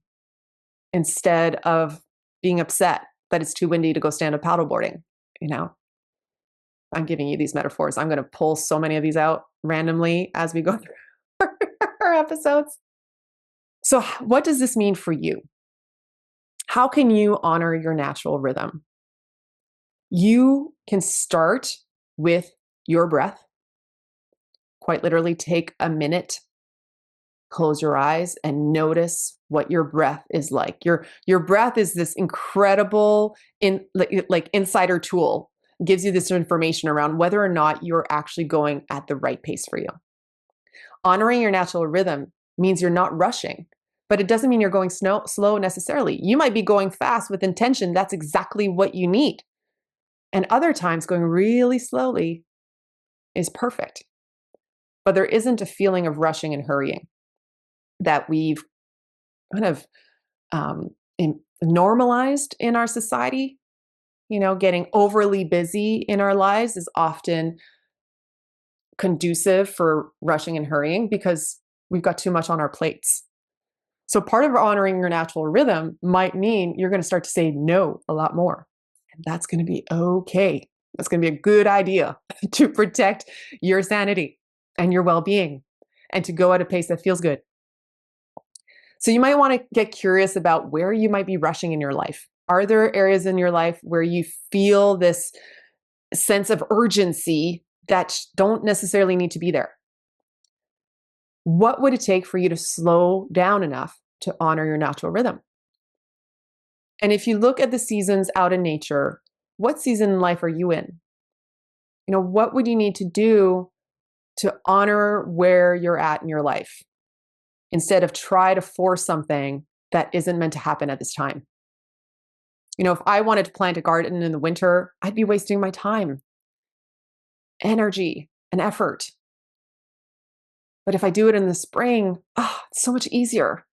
instead of being upset that it's too windy to go stand up paddleboarding. I'm giving you these metaphors. I'm going to pull so many of these out randomly as we go through our episodes. So what does this mean for you? How can you honor your natural rhythm? You can start with your breath. Quite literally take a minute, close your eyes, and notice what your breath is like. Your breath is this incredible insider tool. It gives you this information around whether or not you're actually going at the right pace for you. Honoring your natural rhythm means you're not rushing, but it doesn't mean you're going slow necessarily. You might be going fast with intention. That's exactly what you need. And other times going really slowly is perfect. But there isn't a feeling of rushing and hurrying that we've kind of normalized in our society. Getting overly busy in our lives is often conducive for rushing and hurrying because we've got too much on our plates. So part of honoring your natural rhythm might mean you're going to start to say no a lot more. And that's going to be okay. That's going to be a good idea to protect your sanity and your well-being and to go at a pace that feels good. So you might want to get curious about where you might be rushing in your life. Are there areas in your life where you feel this sense of urgency that don't necessarily need to be there? What would it take for you to slow down enough to honor your natural rhythm? And if you look at the seasons out in nature, what season in life are you in? What would you need to do to honor where you're at in your life instead of try to force something that isn't meant to happen at this time? If I wanted to plant a garden in the winter, I'd be wasting my time, energy, and effort. But if I do it in the spring, it's so much easier.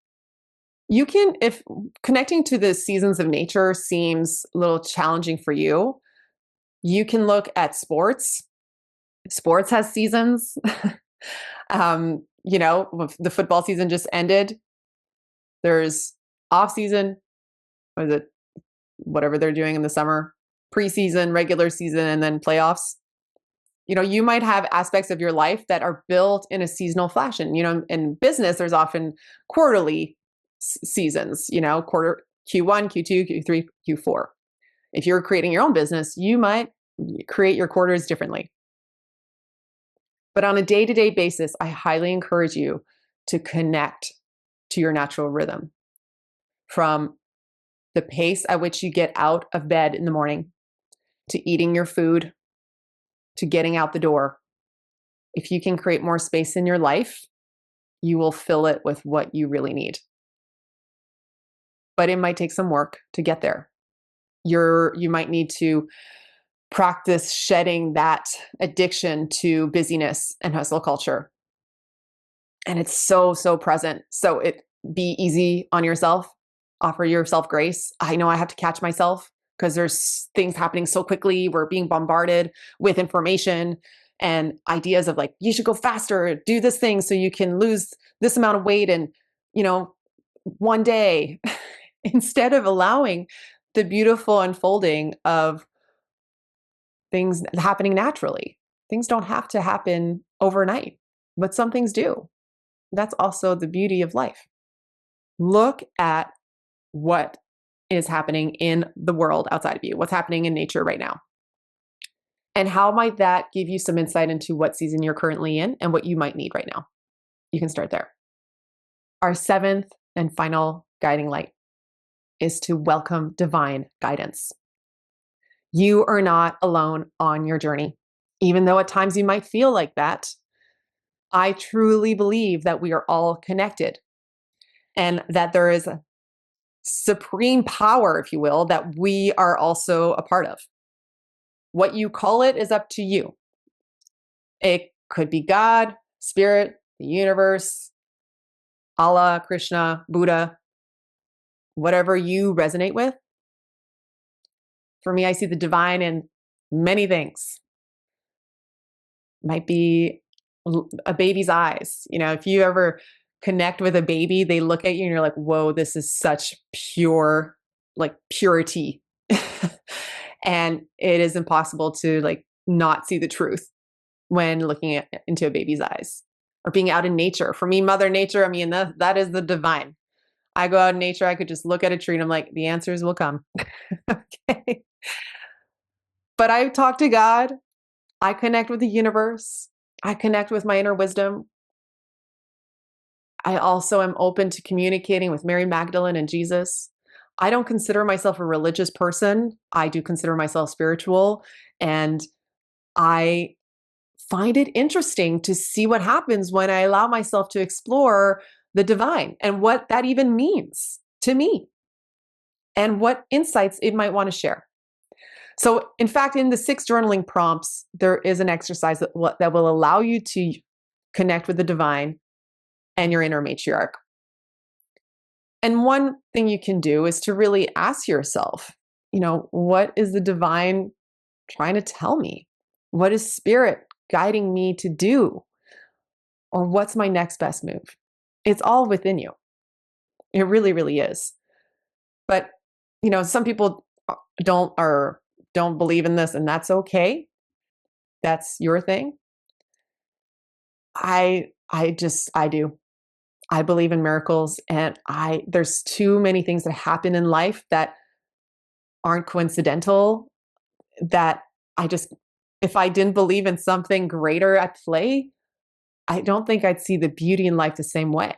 If connecting to the seasons of nature seems a little challenging for you, you can look at sports. Sports has seasons. The football season just ended. There's off season. What is it? Whatever they're doing in the summer, preseason, regular season, and then playoffs. You might have aspects of your life that are built in a seasonal fashion. In business, there's often quarterly seasons, quarter Q1, Q2, Q3, Q4. If you're creating your own business, you might create your quarters differently. But on a day-to-day basis, I highly encourage you to connect to your natural rhythm, from the pace at which you get out of bed in the morning, to eating your food, to getting out the door. If you can create more space in your life, you will fill it with what you really need. But it might take some work to get there. You might need to practice shedding that addiction to busyness and hustle culture. And it's so, so present. So be easy on yourself, offer yourself grace. I know I have to catch myself because there's things happening so quickly. We're being bombarded with information and ideas of like, you should go faster, do this thing so you can lose this amount of weight in, one day, instead of allowing the beautiful unfolding of things happening naturally. Things don't have to happen overnight, but some things do. That's also the beauty of life. Look at what is happening in the world outside of you, what's happening in nature right now. And how might that give you some insight into what season you're currently in and what you might need right now? You can start there. Our seventh and final guiding light is to welcome divine guidance. You are not alone on your journey, even though at times you might feel like that. I truly believe that we are all connected and that there is a supreme power, if you will, that we are also a part of. What you call it is up to you. It could be God, spirit, the universe, Allah, Krishna, Buddha, whatever you resonate with. For me, I see the divine in many things. Might be a baby's eyes. If you ever connect with a baby, they look at you and you're like, whoa, this is such pure, like purity. And it is impossible to like not see the truth when looking into a baby's eyes or being out in nature. For me, Mother Nature, that is the divine. I go out in nature, I could just look at a tree and I'm like, the answers will come. Okay. But I talk to God. I connect with the universe. I connect with my inner wisdom. I also am open to communicating with Mary Magdalene and Jesus. I don't consider myself a religious person. I do consider myself spiritual. And I find it interesting to see what happens when I allow myself to explore the divine and what that even means to me and what insights it might want to share. So, in fact, in the 6 journaling prompts, there is an exercise that will allow you to connect with the divine and your inner matriarch. And one thing you can do is to really ask yourself, what is the divine trying to tell me? What is spirit guiding me to do? Or what's my next best move? It's all within you. It really, really is. But, some people don't believe in this, and that's okay. That's your thing. I do. I believe in miracles, and there's too many things that happen in life that aren't coincidental, that if I didn't believe in something greater at play, I don't think I'd see the beauty in life the same way.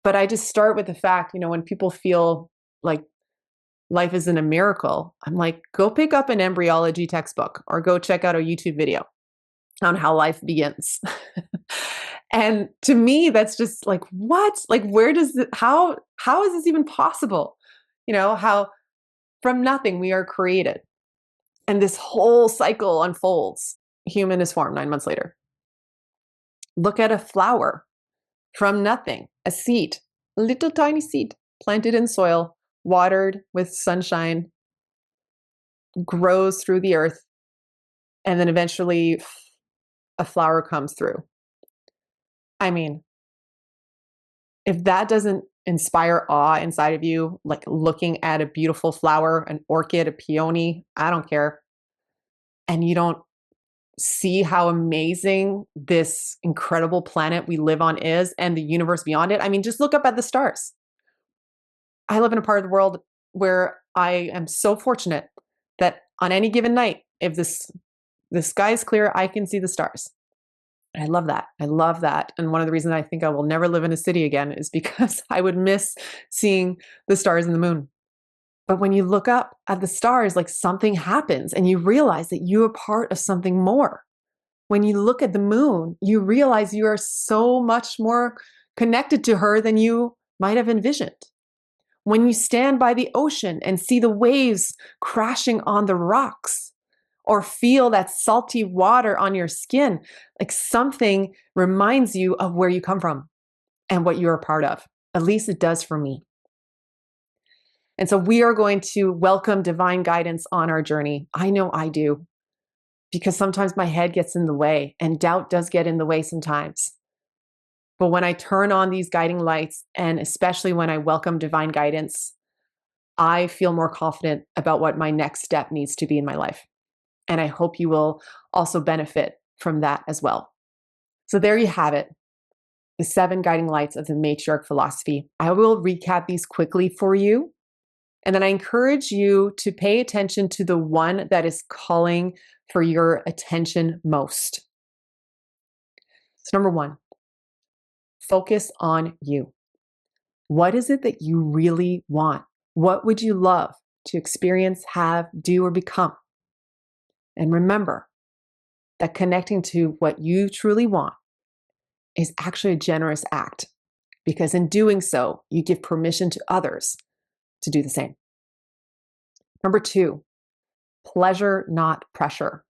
But I just start with the fact, when people feel like life isn't a miracle, I'm like, go pick up an embryology textbook or go check out a YouTube video on how life begins. And to me, that's just like, what? Like, where does it, how is this even possible? How from nothing we are created. And this whole cycle unfolds. Human is formed 9 months later. Look at a flower from nothing, a seed, a little tiny seed planted in soil, watered with sunshine, grows through the earth, and then eventually a flower comes through. If that doesn't inspire awe inside of you, like looking at a beautiful flower, an orchid, a peony, I don't care, and you don't see how amazing this incredible planet we live on is and the universe beyond it, just look up at the stars. I live in a part of the world where I am so fortunate that on any given night, if the sky is clear, I can see the stars. And I love that. I love that. And one of the reasons I think I will never live in a city again is because I would miss seeing the stars and the moon. But when you look up at the stars, like something happens and you realize that you are part of something more. When you look at the moon, you realize you are so much more connected to her than you might have envisioned. when you stand by the ocean and see the waves crashing on the rocks, or feel that salty water on your skin, like something reminds you of where you come from and what you're a part of. At least it does for me. And so we are going to welcome divine guidance on our journey. I know I do, because sometimes my head gets in the way and doubt does get in the way sometimes. But when I turn on these guiding lights, and especially when I welcome divine guidance, I feel more confident about what my next step needs to be in my life. And I hope you will also benefit from that as well. So there you have it, the 7 guiding lights of the matriarch philosophy. I will recap these quickly for you. And then I encourage you to pay attention to the one that is calling for your attention most. So number 1, focus on you. What is it that you really want? What would you love to experience, have, do, or become? And remember that connecting to what you truly want is actually a generous act, because in doing so, you give permission to others to do the same. Number 2, pleasure, not pressure.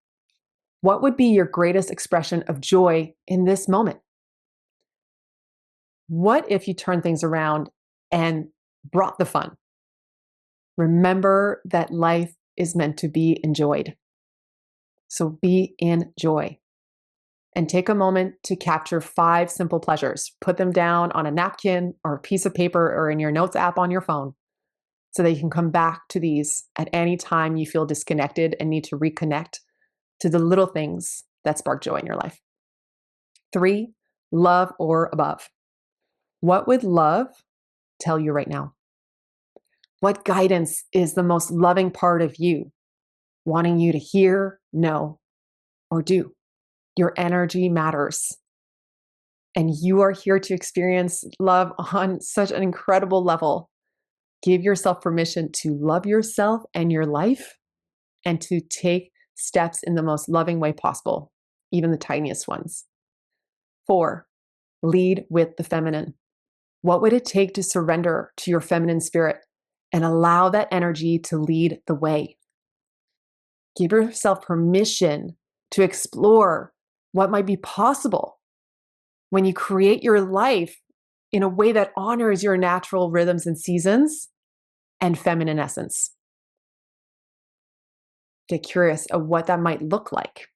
What would be your greatest expression of joy in this moment? What if you turn things around and brought the fun? Remember that life is meant to be enjoyed. So be in joy. And take a moment to capture 5 simple pleasures. Put them down on a napkin or a piece of paper or in your notes app on your phone, so that you can come back to these at any time you feel disconnected and need to reconnect to the little things that spark joy in your life. 3, love or above. What would love tell you right now? What guidance is the most loving part of you, wanting you to hear, know, or do? Your energy matters. And you are here to experience love on such an incredible level. Give yourself permission to love yourself and your life, and to take steps in the most loving way possible, even the tiniest ones. 4, lead with the feminine. What would it take to surrender to your feminine spirit and allow that energy to lead the way? Give yourself permission to explore what might be possible when you create your life in a way that honors your natural rhythms and seasons and feminine essence. Get curious of what that might look like.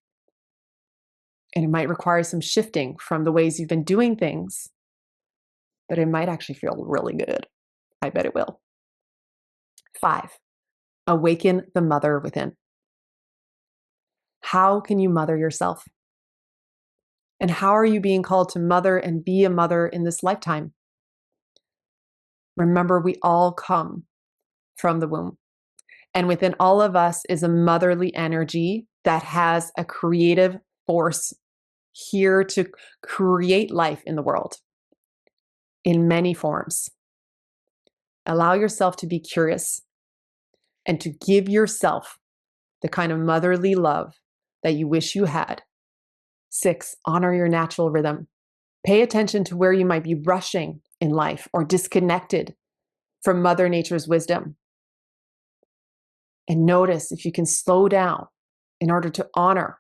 And it might require some shifting from the ways you've been doing things, but it might actually feel really good. I bet it will. 5, awaken the mother within. How can you mother yourself? And how are you being called to mother and be a mother in this lifetime? Remember, we all come from the womb. And within all of us is a motherly energy that has a creative force here to create life in the world in many forms. Allow yourself to be curious and to give yourself the kind of motherly love that you wish you had. 6, honor your natural rhythm. Pay attention to where you might be rushing in life or disconnected from Mother Nature's wisdom. And notice if you can slow down in order to honor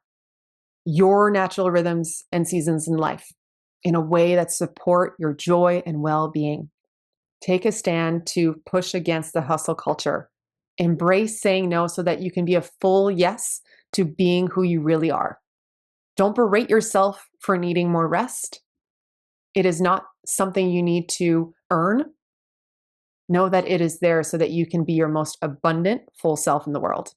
your natural rhythms and seasons in life in a way that support your joy and well-being. Take a stand to push against the hustle culture. Embrace saying no so that you can be a full yes to being who you really are. Don't berate yourself for needing more rest. It is not something you need to earn. Know that it is there so that you can be your most abundant, full self in the world.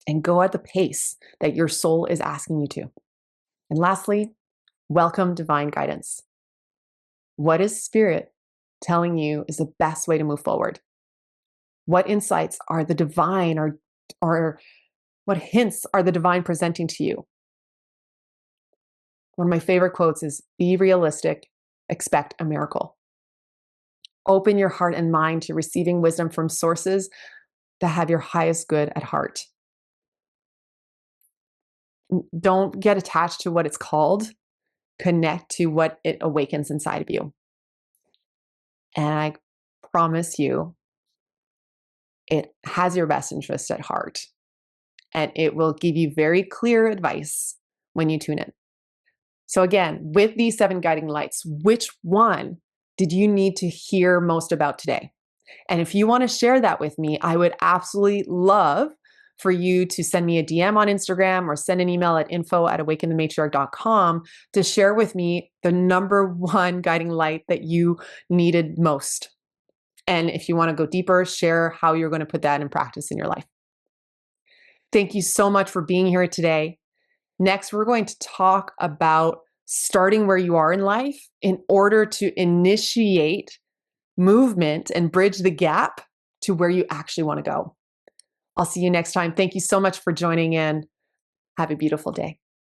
And go at the pace that your soul is asking you to. And lastly, welcome divine guidance. What is spirit telling you is the best way to move forward? What insights are the divine or what hints are the divine presenting to you? One of my favorite quotes is, be realistic, expect a miracle. Open your heart and mind to receiving wisdom from sources that have your highest good at heart. Don't get attached to what it's called. Connect to what it awakens inside of you. And I promise you It has your best interest at heart, and it will give you very clear advice when you tune in. So again, with these 7 guiding lights, which one did you need to hear most about today? And if you want to share that with me, I would absolutely love for you to send me a DM on Instagram or send an email at info@awakenthematriarch.com to share with me the number 1 guiding light that you needed most. And if you want to go deeper, share how you're going to put that in practice in your life. Thank you so much for being here today. Next, we're going to talk about starting where you are in life in order to initiate movement and bridge the gap to where you actually want to go. I'll see you next time. Thank you so much for joining in. Have a beautiful day.